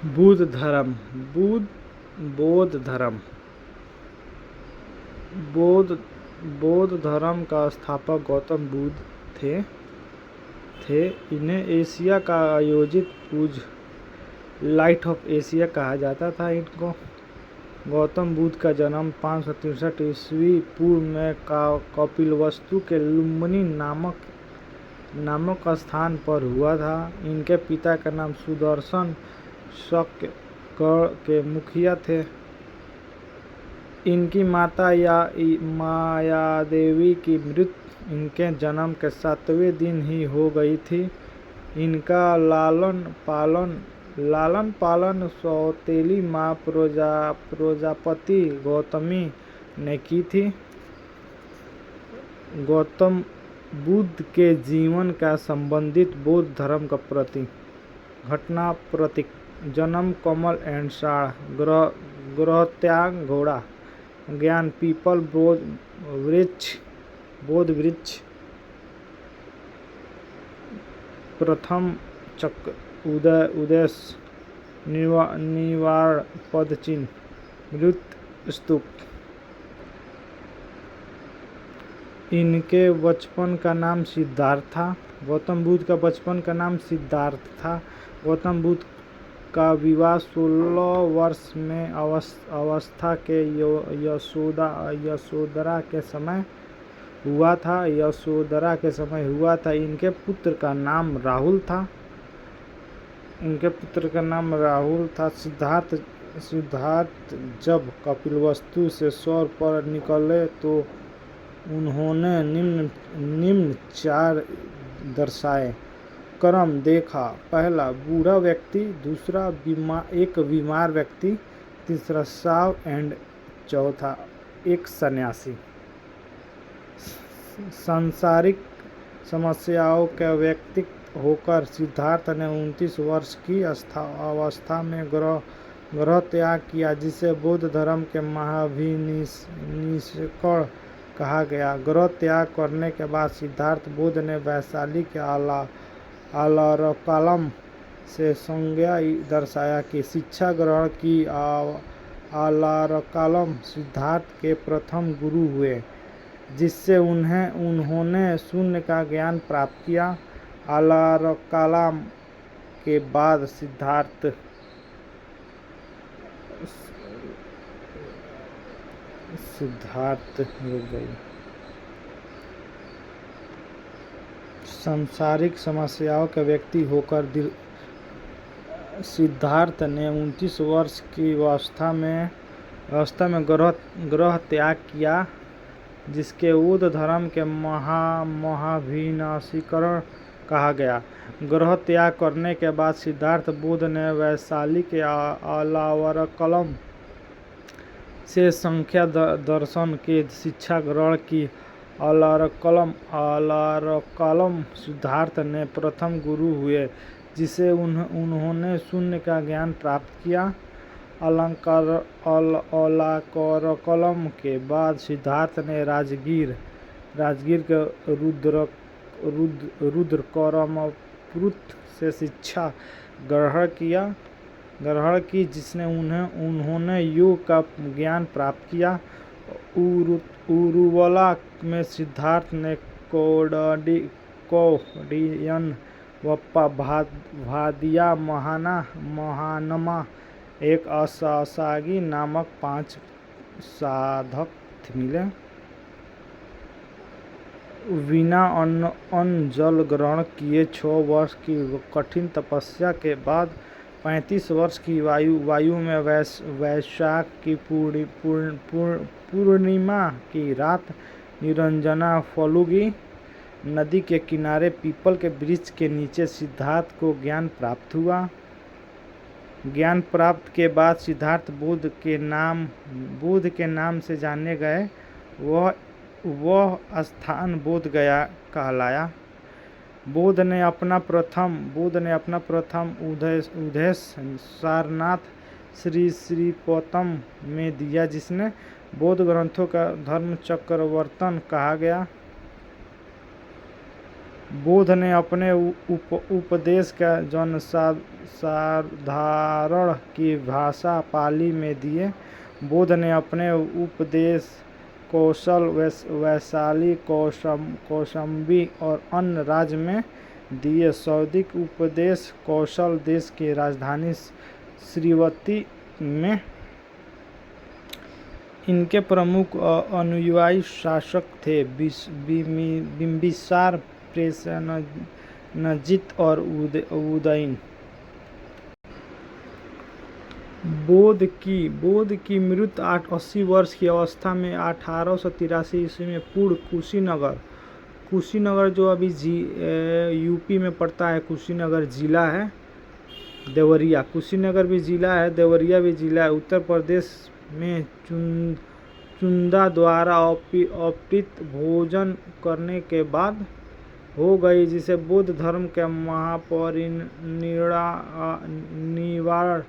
बुद्ध धर्म। बौद्ध धर्म। बौद्ध धर्म का स्थापक गौतम बुद्ध थे। इन्हें एशिया का आयोजित पूज लाइट ऑफ एशिया कहा जाता था। इनको गौतम बुद्ध का जन्म 563 ईस्वी पूर्व में कपिलवस्तु के लुम्बिनी नामक स्थान पर हुआ था। इनके पिता का नाम सुदर्शन शक के मुखिया थे। इनकी माता मायादेवी की मृत्यु इनके जन्म के 7वें दिन ही हो गई थी। इनका लालन पालन सौतेली माँ प्रजापति गौतमी ने की थी। गौतम बुद्ध के जीवन का संबंधित बौद्ध धर्म का घटना प्रतीक जन्म कमल एंड साड़, ग्रह त्याग घोड़ा, ज्ञान पीपल बोध वृक्ष, प्रथम चक्र उद्देश्य निवारण पद चिन्ह, मृत स्तूप। इनके बचपन का नाम सिद्धार्थ था। गौतम बुद्ध का बचपन का नाम सिद्धार्थ था। गौतम बुद्ध का विवाह 16 वर्ष में अवस्था के यशोधरा के समय हुआ था। इनके पुत्र का नाम राहुल था। सिद्धार्थ जब कपिलवस्तु से स्वर पर निकले तो उन्होंने निम्न 4 दर्शाए क्रम देखा। पहला बूढ़ा व्यक्ति, दूसरा एक बीमार व्यक्ति, तीसरा साव एंड चौथा एक सन्यासी। सांसारिक समस्याओं के व्यक्ति होकर सिद्धार्थ ने 29 वर्ष की अवस्था में ग्रह त्याग किया, जिसे बौद्ध धर्म के महाभिनिष्कर्ण कहा गया। ग्रह त्याग करने के बाद सिद्धार्थ बुद्ध ने वैशाली के आलारकालम से संज्ञा दर्शाया कि शिक्षा ग्रहण की। आलारकालम सिद्धार्थ के प्रथम गुरु हुए, जिससे उन्होंने शून्य का ज्ञान प्राप्त किया। आलारकालम के बाद सिद्धार्थ सांसारिक समस्याओं के व्यक्ति होकर सिद्धार्थ ने 29 वर्ष की अवस्था में ग्रह त्याग किया, जिसके बौद्ध धर्म के महाभिनिष्कर्ण कहा गया। ग्रह त्याग करने के बाद सिद्धार्थ बुद्ध ने वैशाली के आलारकालम से सांख्य दर्शन की शिक्षा ग्रहण की। आलारकालम सिद्धार्थ ने प्रथम गुरु हुए, जिसे उन्होंने शून्य का ज्ञान प्राप्त किया। आलारकालम के बाद सिद्धार्थ ने राजगीर के रुद्रकर्मपुत्र से शिक्षा ग्रहण की, जिसने उन्होंने योग का ज्ञान प्राप्त किया। उरुवला में सिद्धार्थ ने कौंडिन्य, वप्पा, भादिया, महानमा, एक असागी नामक 5 साधक मिले। बिना अन्न जल ग्रहण किए 6 वर्ष की कठिन तपस्या के बाद 35 वर्ष की आयु में वैशाख की पूर्णिमा की रात निरंजना फल्गुनी नदी के किनारे पीपल के वृक्ष के नीचे सिद्धार्थ को ज्ञान प्राप्त हुआ। ज्ञान प्राप्त के बाद सिद्धार्थ बुद्ध के नाम से जाने गए। वह स्थान बोध गया कहलाया। बुद्ध ने अपना प्रथम उपदेश सारनाथ श्रीपतम में दिया, जिसने बौद्ध ग्रंथों का धर्म चक्रवर्तन कहा गया। बुद्ध ने अपने उपदेश का जनसाधारण की भाषा पाली में दिए। बुद्ध ने अपने उपदेश कौशल वैशाली, कौशाम्बी और अन्य राज्य में दिए। सौदिक उपदेश कौशल देश की राजधानी श्रीवती में। इनके प्रमुख अनुयायी शासक थे बिम्बिसार, सेनजीत और उदयन। बोध की मृत्यु 80 वर्ष की अवस्था में 1883 ईस्वी में पूर्व कुशीनगर जो अभी यूपी में पड़ता है, कुशीनगर जिला है। देवरिया, कुशीनगर भी जिला है, देवरिया भी जिला है। उत्तर प्रदेश में चुंदा द्वारा अपीत भोजन करने के बाद हो गई, जिसे बौद्ध धर्म के महापरिनिर्वाण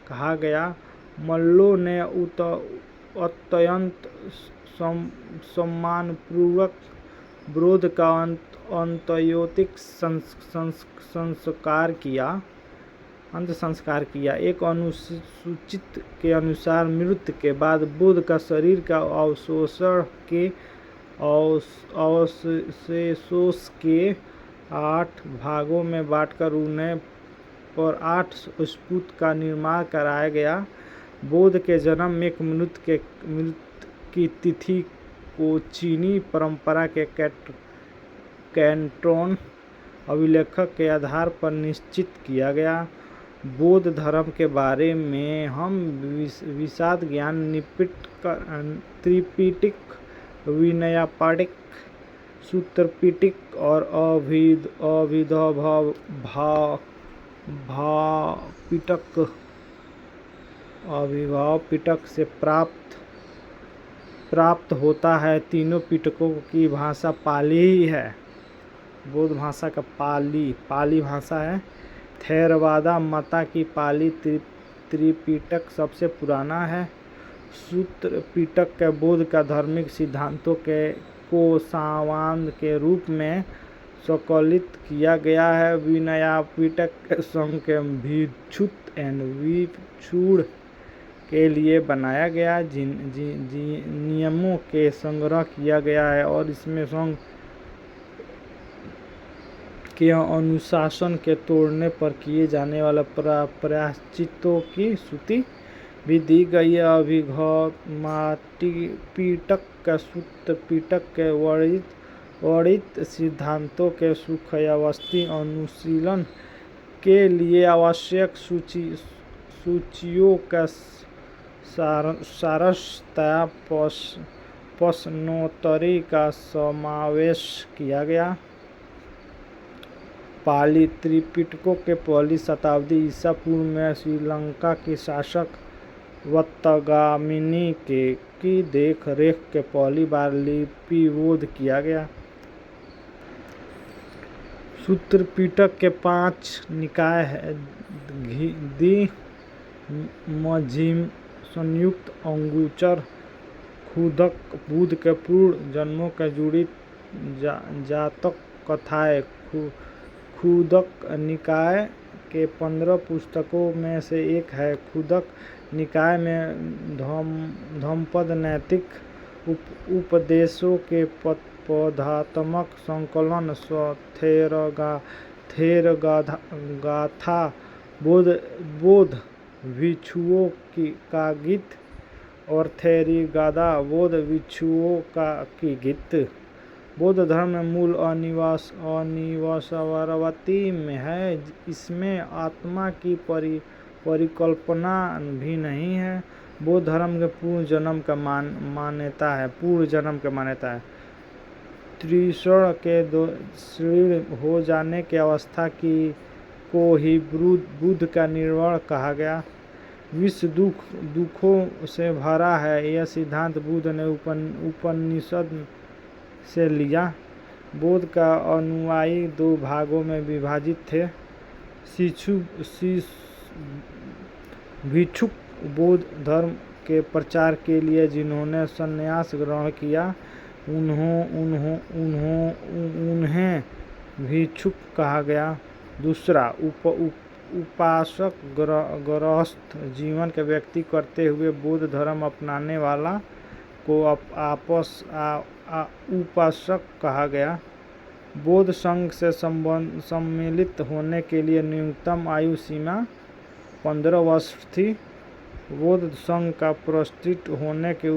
कहा गया। मल्लों ने अत्यंत सम्मानपूर्वक बौद्ध का अंत्येष्टि संस्कार किया। एक अनुसूचित के अनुसार मृत्यु के बाद बुद्ध का शरीर का अवशेषों के 8 भागों में बांटकर उन्हें पर 8 स्तूप का निर्माण कराया गया। बुद्ध के जन्म एक मृत्यु की तिथि को चीनी परंपरा के कैंटोन अभिलेख के आधार पर निश्चित किया गया। बौद्ध धर्म के बारे में हम विशद ज्ञान त्रिपिटक, विनयपिटक, सूत्रपिटक और अभिभाव पिटक से प्राप्त होता है। तीनों पिटकों की भाषा पाली ही है। बौद्ध भाषा का पाली भाषा है। थेरवादा मता की पाली त्रिपिटक सबसे पुराना है। सूत्र पिटक के बौद्ध का धार्मिक सिद्धांतों को सामवेद के रूप में संकलित किया गया है। विनयपिटक संघ के भिक्षु एवं भिक्षुणी के लिए बनाया गया नियमों के संग्रह किया गया है और इसमें संघ के अनुशासन के तोड़ने पर किए जाने वाले प्रायश्चित्तों की सूची भी दी गई है। अभिघातपिटक का सूत्र पिटक के वर्णित सिद्धांतों के सुव्यवस्थित अनुशीलन के लिए आवश्यक सूचियों का सारांश तथा प्रश्नोत्तरी का समावेश किया गया। पाली त्रिपिटकों के पहली शताब्दी ईसा पूर्व में श्रीलंका की शासक वत्तगामिनी की देख रेख के पहली बार लिपिबद्ध किया गया। सूत्र पिटक के 5 निकाय हैं। मध्यम, संयुक्त, अंगुचर, खुदक। बुद्ध के पूर्व जन्मों से जुड़ी जातक कथाएं। खुदक निकाय के 15 पुस्तकों में से एक है। खुदक निकाय में धम्मपद नैतिक उपदेशों के पदात्मक संकलन, थेरगाथा, बौद्ध भिक्षुओं का गीत और थेरगाथा बौद्ध भिक्षुओं की गीत। बौद्ध धर्म में मूल अनिवासवादी में है। इसमें आत्मा की परिकल्पना भी नहीं है। बौद्ध धर्म के पूर्व जन्म का मान्यता है। त्रिशर्ण के शीर्ण हो जाने की अवस्था को ही बुद्ध का निर्वाण कहा गया। विश्व दुखों से भरा है, यह सिद्धांत बुद्ध ने उपनिषद से लिया। बौद्ध का अनुयायी 2 भागों में विभाजित थे। भिक्षुक बौद्ध धर्म के प्रचार के लिए जिन्होंने संन्यास ग्रहण किया, उन्हें भिक्षुक कहा गया। दूसरा, उपासक गृहस्थ जीवन के व्यक्ति करते हुए बौद्ध धर्म अपनाने वाला को उपासक कहा गया। बौद्ध संघ से सम्मिलित होने के लिए न्यूनतम आयु सीमा 15 वर्ष थी। बौद्ध संघ का प्रतिष्ठित होने के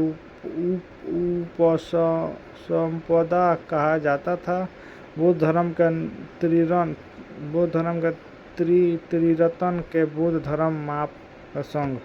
उपसंपदा कहा जाता था। बौद्ध धर्म के त्रिरत्न के बौद्ध धर्म महासंघ